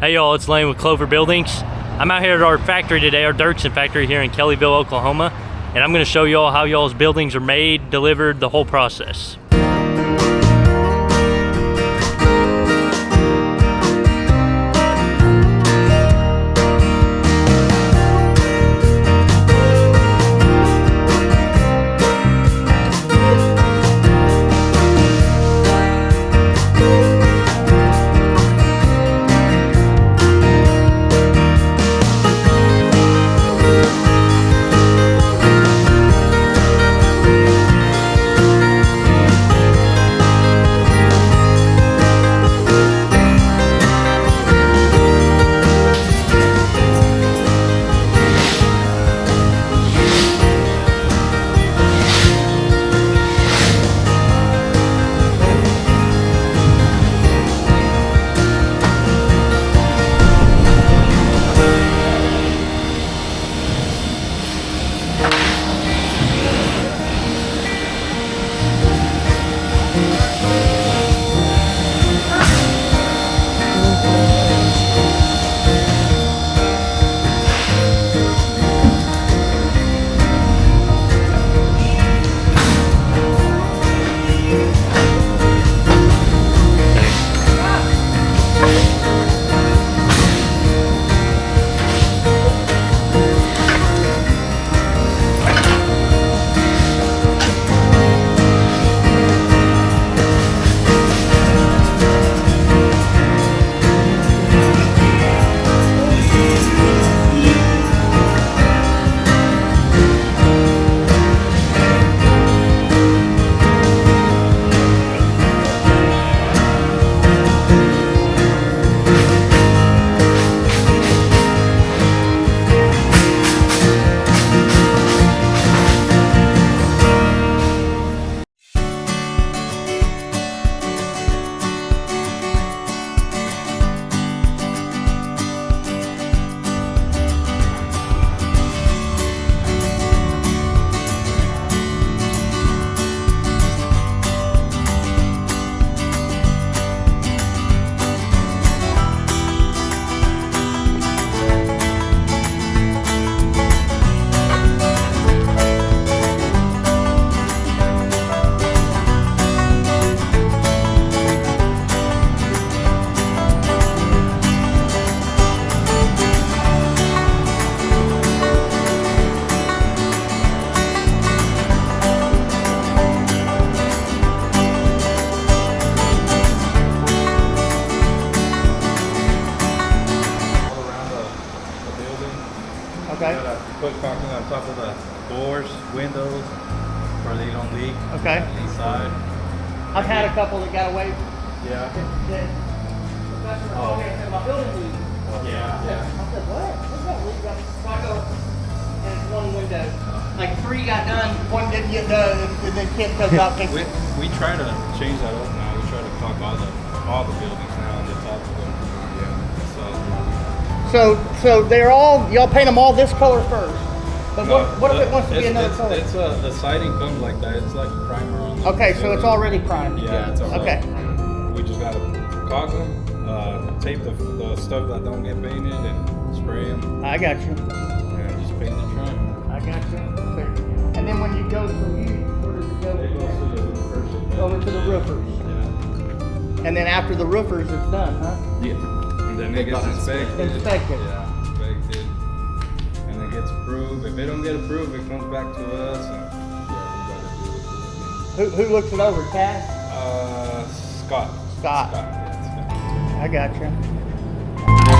Hey y'all, it's Lane with Clover Buildings. I'm out here at our factory today, our Derksen factory here in Kellyville, Oklahoma, and I'm going to show y'all how y'all's buildings are made, delivered, the whole process. Okay. Put caulking on top of the doors, windows, where they don't leak. Okay. Inside. I've had a couple that got away. Yeah. Oh, okay, my building leak. Yeah. I said, what? What's that leak? I go, and it's one window. Like 3 got done, 1 didn't get done, and then Kent comes out and thinks, We try to change that up now. We try to caulk all the buildings now on the top of them. Yeah. So they're all, y'all paint them all this color first. But what if it wants to be another color? The siding comes like that. It's like a primer on the Okay, so it's already primed. Yeah, it's already okay. primed. We just gotta caulk them, tape the stuff that don't get painted, and spray them. I got you. And just paint the trim. I got you. And then when you go from you, where does it go? It goes to the roofers. Over to the roofers. Yeah. And then after the roofers, it's done, huh? Yeah. And then it gets inspected. Inspected. Yeah, inspected. And it gets approved. If it don't get approved, it comes back to us. And yeah, we gotta do it. Who looks it over, Cass? Scott. Scott. Yeah, Scott. I got you.